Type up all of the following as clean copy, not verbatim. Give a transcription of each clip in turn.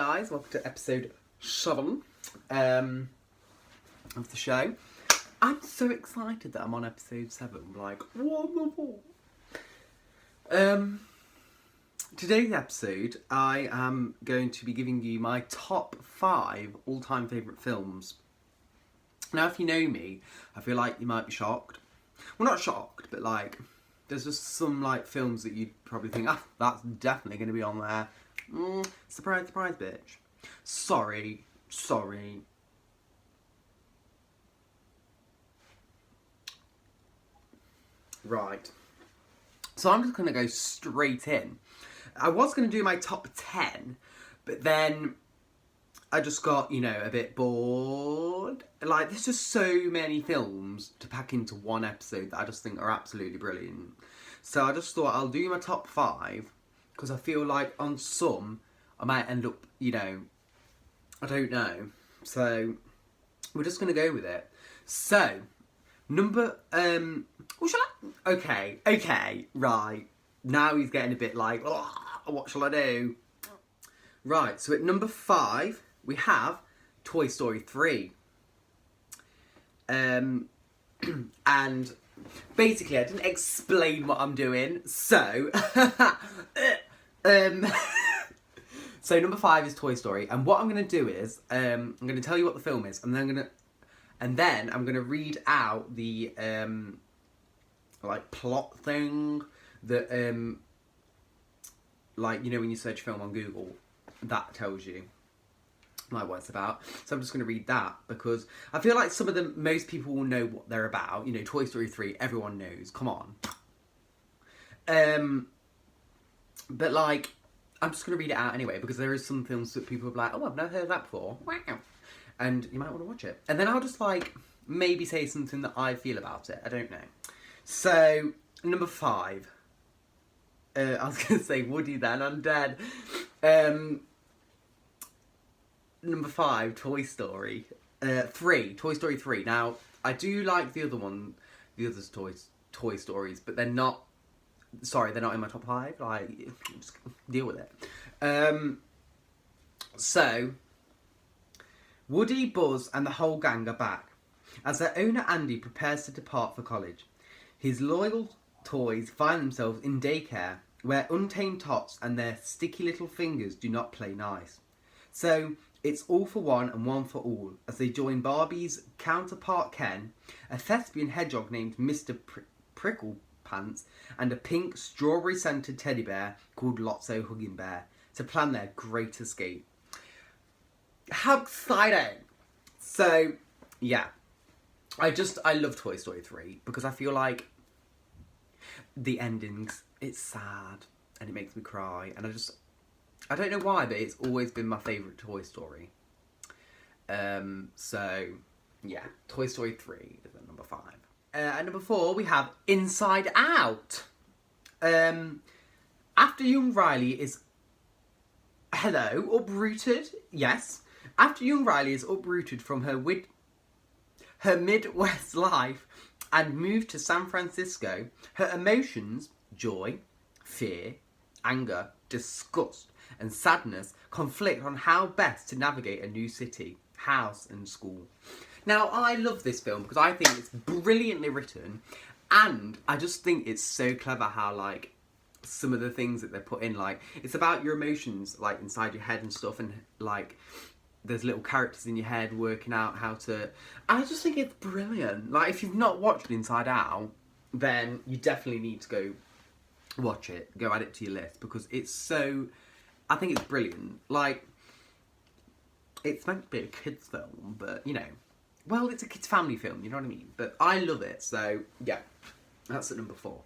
guys, welcome to episode 7 of the show. I'm so excited that I'm on episode 7, like, wonderful. Today's episode, I am going to be giving you my top 5 all-time favourite films. Now, if you know me, I feel like you might be shocked. Well, not shocked, but like, there's just some like films that you'd probably think, that's definitely going to be on there. Surprise, surprise, bitch. Sorry. Right. So I'm just going to go straight in. I was going to do my top 10, but then I just got, a bit bored. Like, there's just so many films to pack into one episode that I just think are absolutely brilliant. So I just thought I'll do my top 5, because I feel like on some, I might end up, I don't know. So, we're just going to go with it. So, Okay, right. Now he's getting a bit like, what shall I do? Right, so at number 5, we have Toy Story 3. And basically, I didn't explain what I'm doing, so so number 5 is Toy Story, and what I'm going to do is I'm going to tell you what the film is, and then I'm going to read out the like plot thing that like when you search film on Google, that tells you like what it's about. So I'm just going to read that because I feel like some of them, most people will know what they're about. Toy Story 3, everyone knows. Come on. But like, I'm just going to read it out anyway because there is some films that people are like, oh, I've never heard of that before. Wow. And you might want to watch it. And then I'll just like maybe say something that I feel about it. I don't know. So number 5. I was going to say Woody then, I'm dead. Number 5, Toy Story 3. Toy Story 3. Now, I do like the other Toy Stories, but they're not in my top 5. Like, just deal with it. So, Woody, Buzz, and the whole gang are back as their owner Andy prepares to depart for college. His loyal toys find themselves in daycare, where untamed tots and their sticky little fingers do not play nice. So, it's all for one and one for all, as they join Barbie's counterpart Ken, a thespian hedgehog named Mr. Pricklepants, and a pink strawberry-scented teddy bear called Lotso Hugging Bear, to plan their great escape. How exciting! So, yeah. I love Toy Story 3 because I feel like the endings, it's sad and it makes me cry, and I don't know why, but it's always been my favourite Toy Story. So, yeah, Toy Story 3 is at number 5. At number 4, we have Inside Out. After young Riley is... uprooted? Yes. After young Riley is uprooted from her Midwest life and moved to San Francisco, her emotions, joy, fear, anger, disgust, and sadness conflict on how best to navigate a new city, house, and school. Now, I love this film because I think it's brilliantly written, and I just think it's so clever how, like, some of the things that they put in, like, it's about your emotions, like, inside your head and stuff, and, like, there's little characters in your head working out how to... I just think it's brilliant. Like, if you've not watched Inside Out, then you definitely need to go watch it, go add it to your list, because it's so... I think it's brilliant. Like, it's meant to be a kid's film, but, well, it's a kid's family film, you know what I mean? But I love it, so, yeah, that's at number 4.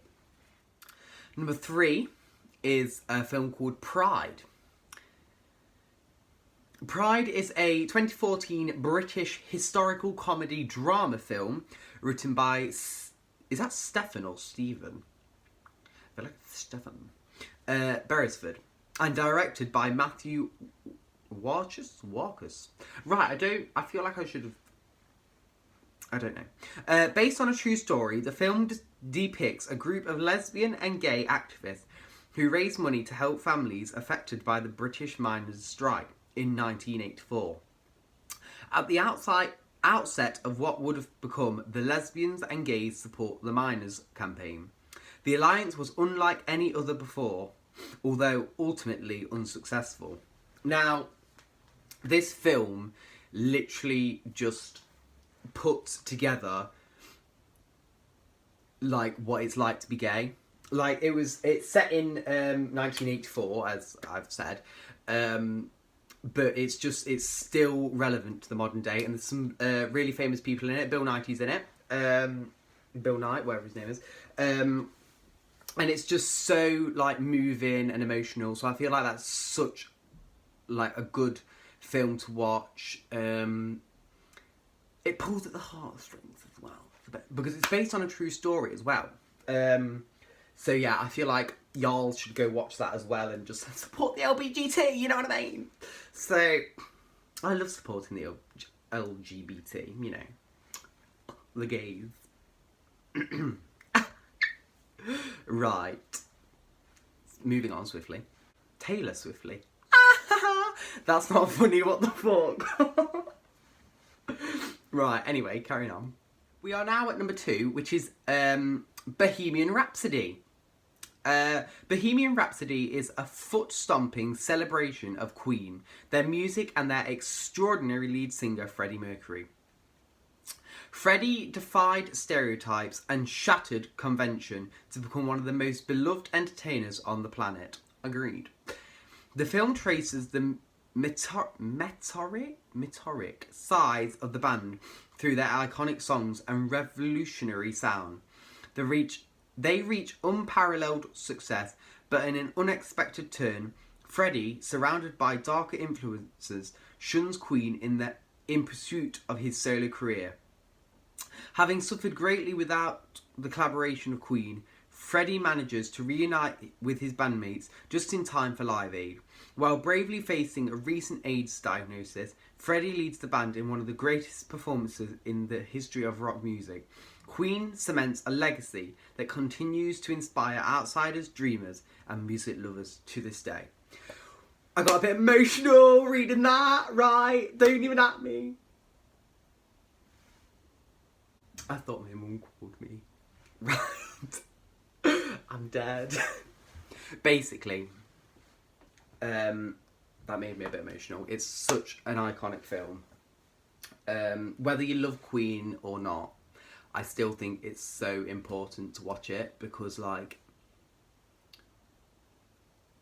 Number 3 is a film called Pride. Pride is a 2014 British historical comedy drama film written by... Is that Stephen or Stephen? I feel like Stephen. Beresford. And directed by Matthew Warchus. Right, I feel like I should have... I don't know. Based on a true story, the film depicts a group of lesbian and gay activists who raise money to help families affected by the British miners' strike. in 1984. At the outset of what would have become the Lesbians and Gays Support the Minors campaign, the alliance was unlike any other before, although ultimately unsuccessful. Now, this film literally just puts together like what it's like to be gay. Like it's set in 1984, as I've said, but it's still relevant to the modern day, and there's some really famous people in it. Bill Nighy's in it, Bill Knight, whatever his name is, and it's just so like moving and emotional. So I feel like that's such like a good film to watch. It pulls at the heartstrings as well, because it's based on a true story as well. So yeah, I feel like y'all should go watch that as well and just support the LGBT, you know what I mean? So, I love supporting the LGBT, you know, the gays. Right. Moving on swiftly. Taylor Swiftly. That's not funny, what the fuck? Right, anyway, carrying on. We are now at number 2, which is Bohemian Rhapsody. Bohemian Rhapsody is a foot-stomping celebration of Queen, their music and their extraordinary lead singer, Freddie Mercury. Freddie defied stereotypes and shattered convention to become one of the most beloved entertainers on the planet. Agreed. The film traces the meteoric size of the band through their iconic songs and revolutionary sound. They reach unparalleled success, but in an unexpected turn, Freddie, surrounded by darker influences, shuns Queen in pursuit of his solo career. Having suffered greatly without the collaboration of Queen, Freddie manages to reunite with his bandmates just in time for Live Aid. While bravely facing a recent AIDS diagnosis, Freddie leads the band in one of the greatest performances in the history of rock music. Queen cements a legacy that continues to inspire outsiders, dreamers, and music lovers to this day. I got a bit emotional reading that, right? Don't even at me. I thought my mum called me. Right. I'm dead. Basically, that made me a bit emotional. It's such an iconic film. Whether you love Queen or not, I still think it's so important to watch it because, like,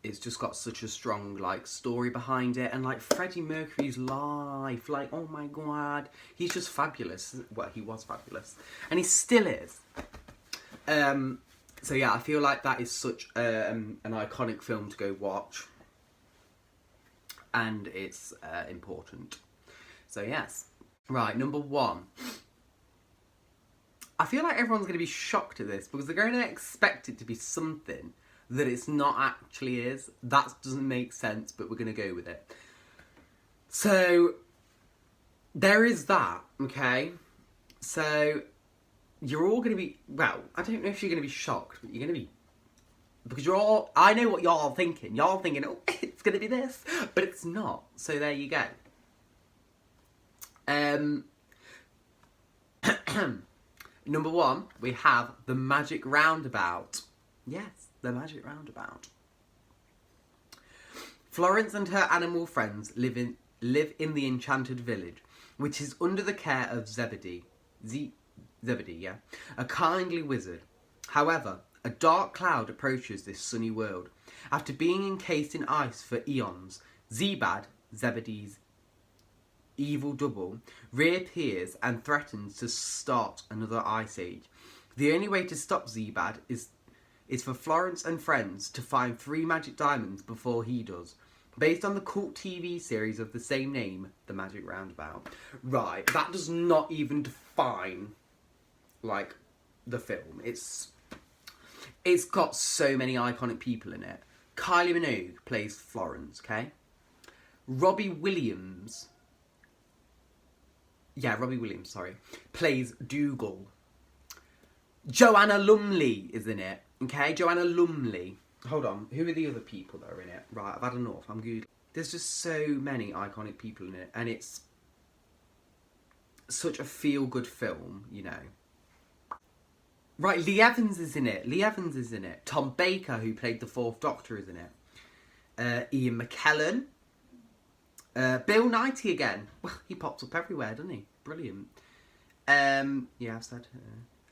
it's just got such a strong, like, story behind it. And, like, Freddie Mercury's life, like, oh my god, he's just fabulous. Well, he was fabulous. And he still is. So, yeah, I feel like that is such an iconic film to go watch. And it's important. So, yes. Right, number 1. I feel like everyone's going to be shocked at this because they're going to expect it to be something that it's not actually is. That doesn't make sense, but we're going to go with it. So, there is that, okay? So, you're all going to be, well, I don't know if you're going to be shocked, but you're going to be, because you're all, I know what y'all are thinking. Y'all are thinking, oh, it's going to be this, but it's not. So, there you go. Number 1, we have the Magic Roundabout. Yes, the Magic Roundabout. Florence and her animal friends live in the enchanted village, which is under the care of Zebedee, a kindly wizard. However, a dark cloud approaches this sunny world. After being encased in ice for eons, Zebad, Zebedee's evil double, reappears and threatens to start another ice age. The only way to stop Zebad is for Florence and friends to find 3 magic diamonds before he does. Based on the cult TV series of the same name, The Magic Roundabout. Right, that does not even define, like, the film. It's got so many iconic people in it. Kylie Minogue plays Florence, okay? Robbie Williams, plays Dougal. Joanna Lumley is in it, okay? Joanna Lumley. Hold on, who are the other people that are in it? Right, I've had enough, I'm good. There's just so many iconic people in it, and it's such a feel-good film, you know. Right, Lee Evans is in it. Lee Evans is in it. Tom Baker, who played the Fourth Doctor, is in it. Ian McKellen. Bill Nighy again. Well, he pops up everywhere, doesn't he? Brilliant. Yeah, I've said her.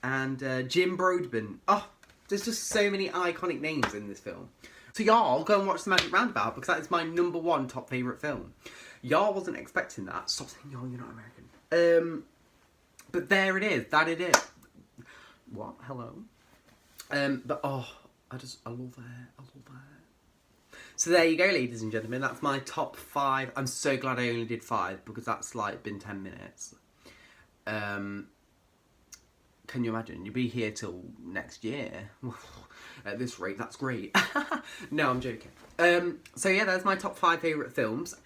And Jim Broadbent. Oh, there's just so many iconic names in this film. So y'all, go and watch The Magic Roundabout, because that is my #1 top favourite film. Y'all wasn't expecting that. Stop saying y'all, you're not American. But there it is. That it is. What? Hello? But oh, I love it. I love it. So there you go, ladies and gentlemen. That's my top 5. I'm so glad I only did 5, because that's like been 10 minutes. Can you imagine? You'll be here till next year. At this rate, that's great. No, I'm joking. So yeah, there's my top 5 favourite films.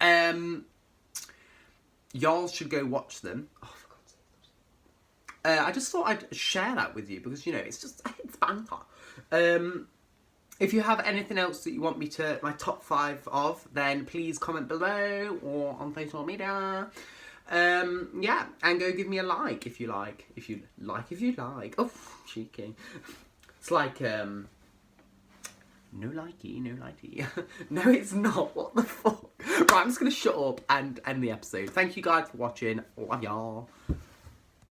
Y'all should go watch them. Oh, for God's sake. I just thought I'd share that with you, because, you know, it's banter. If you have anything else that you want me to, my top 5 of, then please comment below or on social media. Yeah, and go give me a like if you like. If you like. Oh, cheeky. It's like, no likey, no likey. No, it's not. What the fuck? Right, I'm just going to shut up and end the episode. Thank you guys for watching. Love y'all.